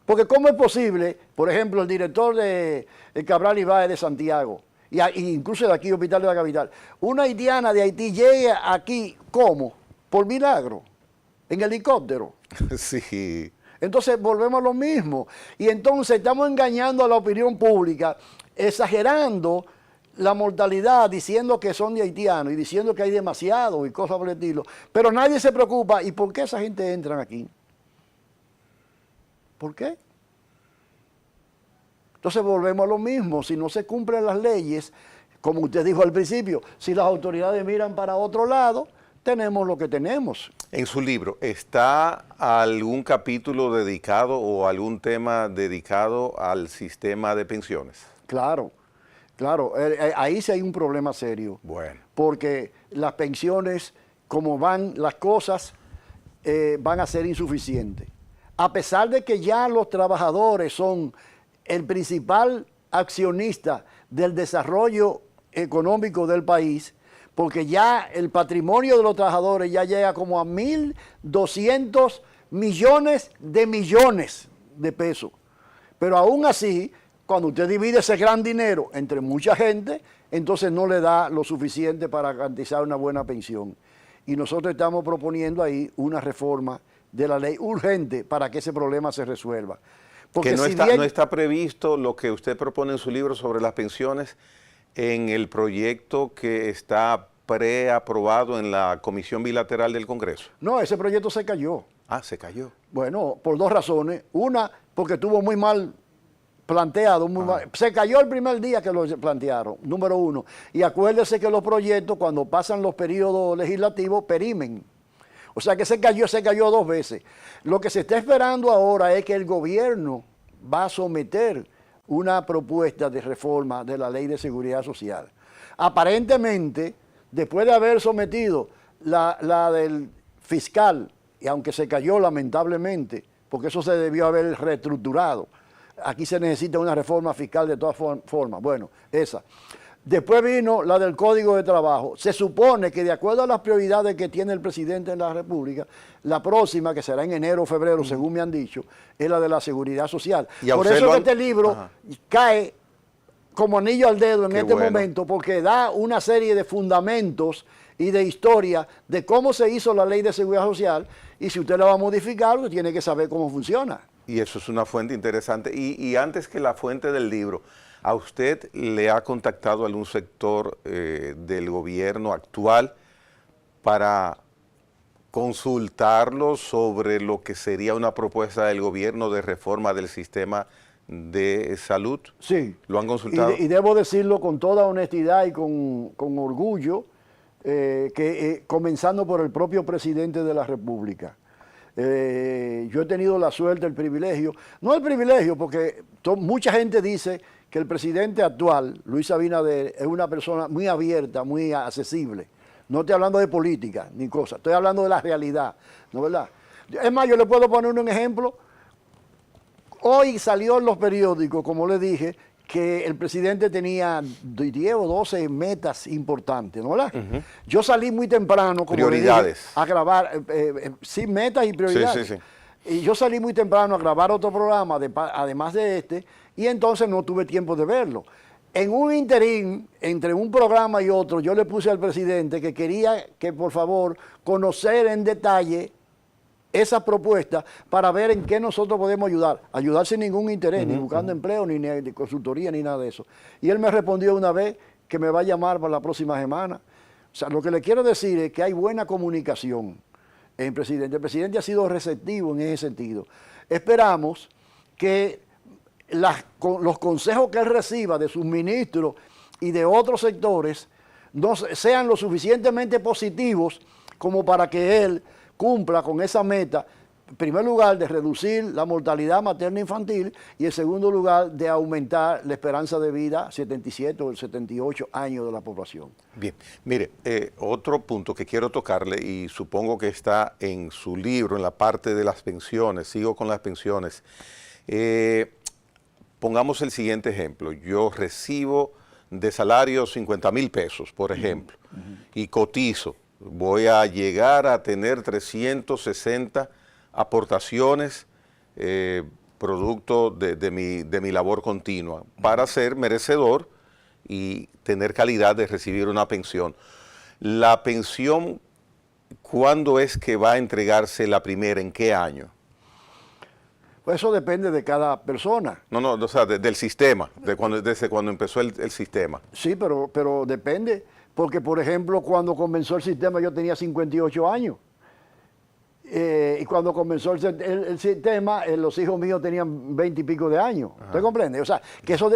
Porque ¿cómo es posible, por ejemplo, el director de Cabral Ibáez de Santiago, y incluso de aquí, Hospital de la Capital, una haitiana de Haití llega aquí, ¿cómo? Por milagro, en helicóptero? Sí. Entonces volvemos a lo mismo. Y entonces estamos engañando a la opinión pública, exagerando la mortalidad, diciendo que son de haitianos y diciendo que hay demasiado y cosas por el estilo. Pero nadie se preocupa. ¿Y por qué esa gente entra aquí? ¿Por qué? Entonces volvemos a lo mismo. Si no se cumplen las leyes, como usted dijo al principio, si las autoridades miran para otro lado, tenemos lo que tenemos. En su libro, ¿está algún capítulo dedicado o algún tema dedicado al sistema de pensiones? Claro, claro. Ahí sí hay un problema serio. Bueno. Porque las pensiones, como van las cosas, van a ser insuficientes. A pesar de que ya los trabajadores son el principal accionista del desarrollo económico del país, porque ya el patrimonio de los trabajadores ya llega como a 1.200 millones de pesos. Pero aún así, cuando usted divide ese gran dinero entre mucha gente, entonces no le da lo suficiente para garantizar una buena pensión. Y nosotros estamos proponiendo ahí una reforma de la ley urgente para que ese problema se resuelva. Porque que no, si no está previsto lo que usted propone en su libro sobre las pensiones en el proyecto que está preaprobado en la Comisión Bilateral del Congreso. No, ese proyecto se cayó. Ah, se cayó. Bueno, por dos razones. Una, porque estuvo muy mal planteado. Se cayó el primer día que lo plantearon, número uno. Y acuérdese que los proyectos, cuando pasan los periodos legislativos, perimen. O sea que se cayó dos veces. Lo que se está esperando ahora es que el gobierno va a someter una propuesta de reforma de la Ley de Seguridad Social. Aparentemente, después de haber sometido la del fiscal, y aunque se cayó lamentablemente, porque eso se debió haber reestructurado, aquí se necesita una reforma fiscal de todas formas. Bueno, esa. Después vino la del Código de Trabajo. Se supone que de acuerdo a las prioridades que tiene el presidente de la República, la próxima, que será en enero o febrero, según me han dicho, es la de la seguridad social. Por eso que este libro cae como anillo al dedo en este momento, porque da una serie de fundamentos y de historia de cómo se hizo la Ley de Seguridad Social, y si usted la va a modificar, usted tiene que saber cómo funciona. Y eso es una fuente interesante. Y antes que la fuente del libro, ¿a usted le ha contactado algún sector del gobierno actual para consultarlo sobre lo que sería una propuesta del gobierno de reforma del sistema de salud? Sí. ¿Lo han consultado? Y debo decirlo con toda honestidad y con orgullo, comenzando por el propio presidente de la República. Yo he tenido la suerte, el privilegio, no el privilegio, porque mucha gente dice que el presidente actual, Luis Abinader, es una persona muy abierta, muy accesible. No estoy hablando de política ni cosas, estoy hablando de la realidad, ¿no es verdad? Es más, yo le puedo poner un ejemplo. Hoy salió en los periódicos, como le dije, que el presidente tenía 10 o 12 metas importantes, ¿no es verdad? Yo salí muy temprano, como prioridades. Le dije, a grabar, sí, metas y prioridades. Sí, sí, sí. Y yo salí muy temprano a grabar otro programa, además de este, y entonces no tuve tiempo de verlo. En un interín, entre un programa y otro, yo le puse al presidente que quería que, por favor, conocer en detalle esa propuesta para ver en qué nosotros podemos ayudar. Ayudar sin ningún interés, ni buscando empleo, ni de consultoría, ni nada de eso. Y él me respondió una vez que me va a llamar para la próxima semana. O sea, lo que le quiero decir es que hay buena comunicación en el presidente. El presidente ha sido receptivo en ese sentido. Esperamos que los consejos que él reciba de sus ministros y de otros sectores no sean lo suficientemente positivos como para que él cumpla con esa meta, en primer lugar, de reducir la mortalidad materna infantil y en segundo lugar, de aumentar la esperanza de vida a 77 o 78 años de la población. Bien, mire, otro punto que quiero tocarle y supongo que está en su libro, en la parte de las pensiones, sigo con las pensiones. Pongamos el siguiente ejemplo, yo recibo de salario 50,000 pesos, por ejemplo, y cotizo, voy a llegar a tener 360 aportaciones producto de mi labor continua para ser merecedor y tener calidad de recibir una pensión. La pensión, ¿cuándo es que va a entregarse la primera? ¿En qué año? Pues eso depende de cada persona. No, o sea, del sistema, desde cuando empezó el sistema. Sí, pero depende, porque por ejemplo, cuando comenzó el sistema yo tenía 58 años. Y cuando comenzó el sistema, los hijos míos tenían 20 y pico de años. ¿Usted comprende? O sea, que eso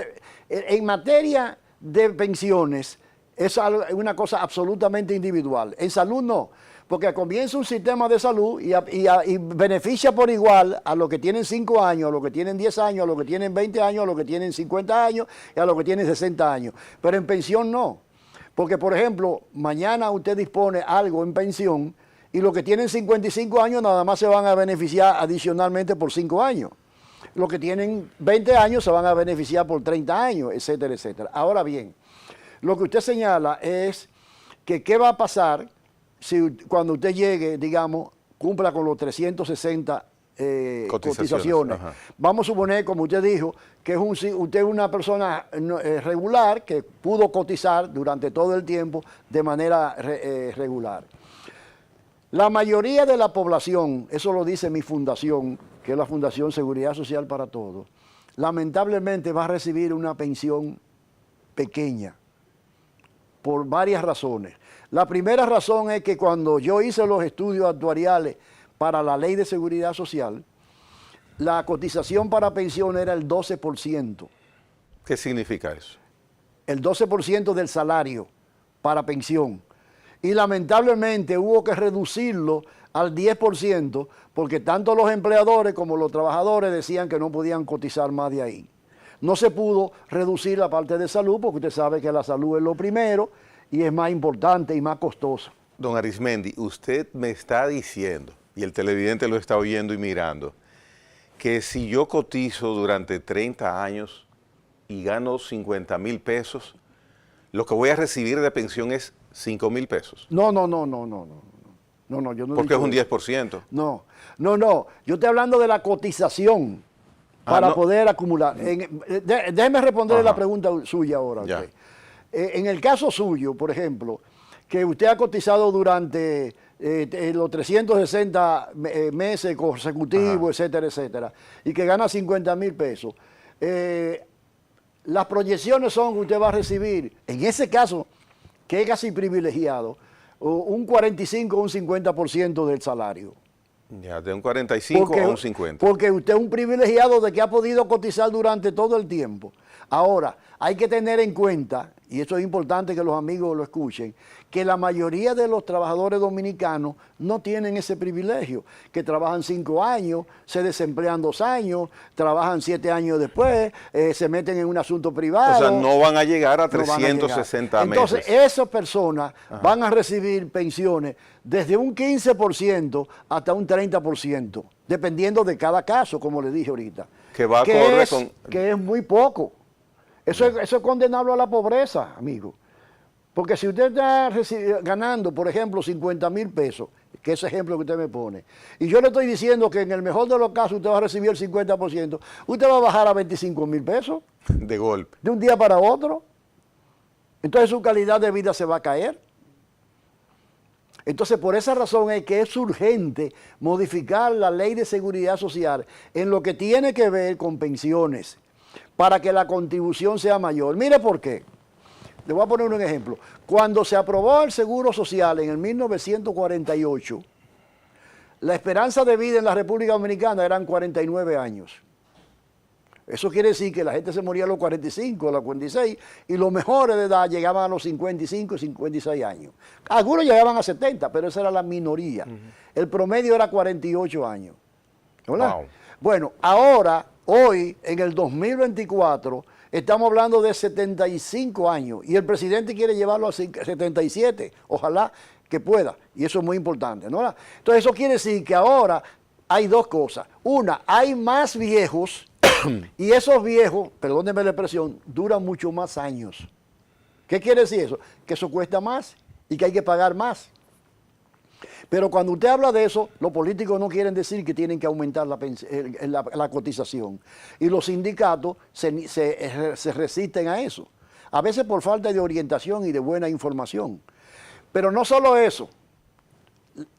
en materia de pensiones es una cosa absolutamente individual. En salud no, porque comienza un sistema de salud y beneficia por igual a los que tienen 5 años, a los que tienen 10 años, a los que tienen 20 años, a los que tienen 50 años y a los que tienen 60 años. Pero en pensión no, porque por ejemplo, mañana usted dispone algo en pensión y los que tienen 55 años nada más se van a beneficiar adicionalmente por 5 años. Los que tienen 20 años se van a beneficiar por 30 años, etcétera, etcétera. Ahora bien, lo que usted señala es que qué va a pasar si cuando usted llegue, digamos, cumpla con los 360 cotizaciones. Vamos a suponer, como usted dijo, que usted es una persona regular que pudo cotizar durante todo el tiempo de manera regular. La mayoría de la población, eso lo dice mi fundación, que es la Fundación Seguridad Social para Todos, lamentablemente va a recibir una pensión pequeña por varias razones. La primera razón es que cuando yo hice los estudios actuariales para la Ley de Seguridad Social, la cotización para pensión era el 12%. ¿Qué significa eso? El 12% del salario para pensión. Y lamentablemente hubo que reducirlo al 10% porque tanto los empleadores como los trabajadores decían que no podían cotizar más de ahí. No se pudo reducir la parte de salud porque usted sabe que la salud es lo primero y es más importante y más costoso. Don Arismendi, usted me está diciendo, y el televidente lo está oyendo y mirando, que si yo cotizo durante 30 años y gano 50,000 pesos, lo que voy a recibir de pensión es 5,000 pesos. No, yo no. Porque es un 10%. No, yo estoy hablando de la cotización para poder acumular. Déjeme responderle la pregunta suya ahora. Okay. En el caso suyo, por ejemplo, que usted ha cotizado durante los 360 meses consecutivos, etcétera, etcétera, y que gana 50,000 pesos, las proyecciones son que usted va a recibir, en ese caso, que es casi privilegiado, un 45 o un 50% del salario. Ya, de un 45 a un 50. Porque usted es un privilegiado de que ha podido cotizar durante todo el tiempo. Ahora, hay que tener en cuenta, y esto es importante que los amigos lo escuchen, que la mayoría de los trabajadores dominicanos no tienen ese privilegio, que trabajan 5 años, se desemplean 2 años, trabajan 7 años después, se meten en un asunto privado. O sea, no van a llegar a 360 meses. Entonces, esas personas van a recibir pensiones desde un 15% hasta un 30%, dependiendo de cada caso, como le dije ahorita. Que es muy poco. Eso es condenable a la pobreza, amigo. Porque si usted está ganando, por ejemplo, 50,000 pesos, que es ese ejemplo que usted me pone, y yo le estoy diciendo que en el mejor de los casos usted va a recibir el 50%, usted va a bajar a 25,000 pesos. De golpe. De un día para otro. Entonces su calidad de vida se va a caer. Entonces, por esa razón es que es urgente modificar la Ley de Seguridad Social en lo que tiene que ver con pensiones, para que la contribución sea mayor. Mire por qué. Le voy a poner un ejemplo. Cuando se aprobó el Seguro Social en el 1948, la esperanza de vida en la República Dominicana eran 49 años. Eso quiere decir que la gente se moría a los 45, a los 46, y los mejores de edad llegaban a los 55 y 56 años. Algunos llegaban a 70, pero esa era la minoría. El promedio era 48 años. ¿Verdad? Wow. Bueno, ahora, hoy, en el 2024, estamos hablando de 75 años, y el presidente quiere llevarlo a 77, ojalá que pueda, y eso es muy importante, ¿no? Entonces eso quiere decir que ahora hay dos cosas. Una, hay más viejos, y esos viejos, perdónenme la expresión, duran mucho más años. ¿Qué quiere decir eso? Que eso cuesta más y que hay que pagar más. Pero cuando usted habla de eso, los políticos no quieren decir que tienen que aumentar la cotización. Y los sindicatos se resisten a eso. A veces por falta de orientación y de buena información. Pero no solo eso.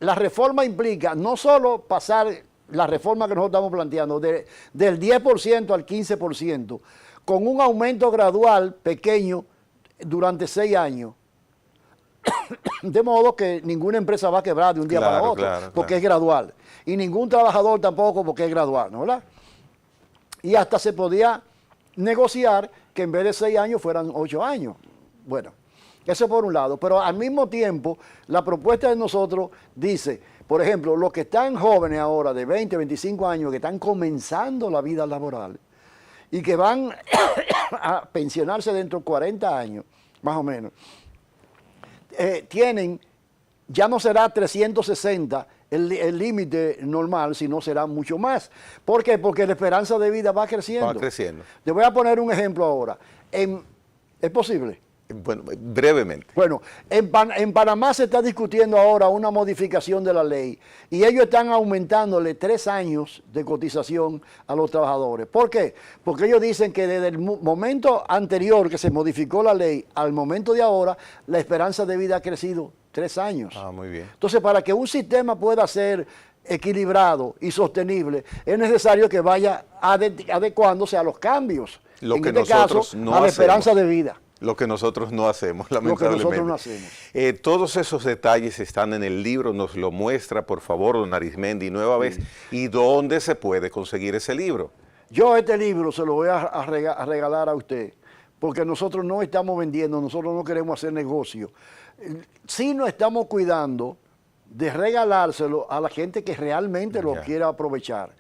La reforma implica no solo pasar la reforma que nosotros estamos planteando del 10% al 15%, con un aumento gradual pequeño durante 6 años. De modo que ninguna empresa va a quebrar de un día para otro, porque es gradual. Y ningún trabajador tampoco, porque es gradual, ¿no? ¿Verdad? Y hasta se podía negociar que en vez de 6 años fueran 8 años. Bueno, eso por un lado. Pero al mismo tiempo, la propuesta de nosotros dice, por ejemplo, los que están jóvenes ahora, de 20, 25 años, que están comenzando la vida laboral y que van a pensionarse dentro de 40 años, más o menos, tienen, ya no será 360 el límite normal, sino será mucho más. ¿Por qué? Porque la esperanza de vida va creciendo. Va creciendo. Te voy a poner un ejemplo ahora. ¿Es posible? Bueno, brevemente. Bueno, en Panamá se está discutiendo ahora una modificación de la ley y ellos están aumentándole 3 años de cotización a los trabajadores. ¿Por qué? Porque ellos dicen que desde el momento anterior que se modificó la ley al momento de ahora, la esperanza de vida ha crecido 3 años. Ah, muy bien. Entonces, para que un sistema pueda ser equilibrado y sostenible, es necesario que vaya adecuándose a los cambios. Lo en que este nosotros caso, no a la hacemos. esperanza de vida. Lo que nosotros no hacemos, lamentablemente. Lo que nosotros no hacemos. Todos esos detalles están en el libro, nos lo muestra, por favor, don Arismendi, nueva vez. ¿Y dónde se puede conseguir ese libro? Yo este libro se lo voy a regalar a usted, porque nosotros no estamos vendiendo, nosotros no queremos hacer negocio. Sí nos estamos cuidando de regalárselo a la gente que realmente lo quiera aprovechar.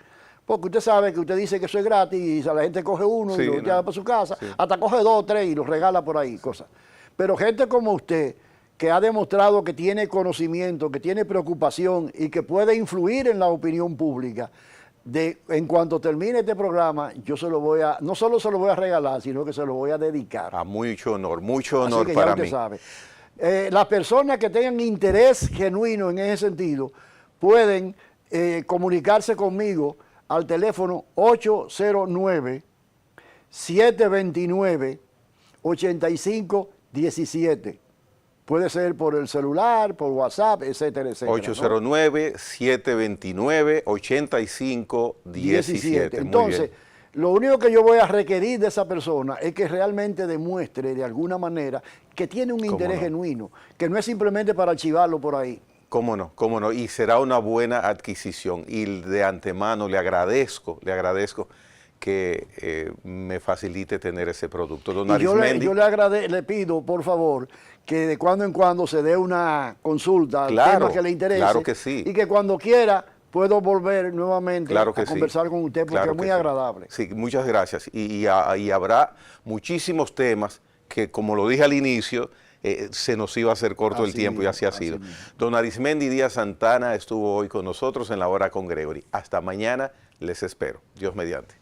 Porque usted sabe que usted dice que eso es gratis y la gente coge uno y lo lleva para su casa, hasta coge 2 o 3 y los regala por ahí, cosas. Pero gente como usted, que ha demostrado que tiene conocimiento, que tiene preocupación y que puede influir en la opinión pública, en cuanto termine este programa, yo no solo se lo voy a regalar, sino que se lo voy a dedicar. A mucho honor Así que para ya usted mí. sabe. Las personas que tengan interés genuino en ese sentido pueden comunicarse conmigo al teléfono 809-729-8517. Puede ser por el celular, por WhatsApp, etcétera, etcétera. 809-729-8517. Entonces, lo único que yo voy a requerir de esa persona es que realmente demuestre de alguna manera que tiene un interés genuino, que no es simplemente para archivarlo por ahí. Cómo no, y será una buena adquisición. Y de antemano le agradezco que me facilite tener ese producto. Don Arismendi, yo le pido, por favor, que de cuando en cuando se dé una consulta al tema que le interese. Claro que sí. Y que cuando quiera puedo volver nuevamente a conversar con usted, porque es muy agradable. Sí, muchas gracias. Y habrá muchísimos temas que, como lo dije al inicio, se nos iba a hacer corto el tiempo y así ha sido. Don Arismendi Díaz Santana estuvo hoy con nosotros en La Hora con Gregory. Hasta mañana, les espero. Dios mediante.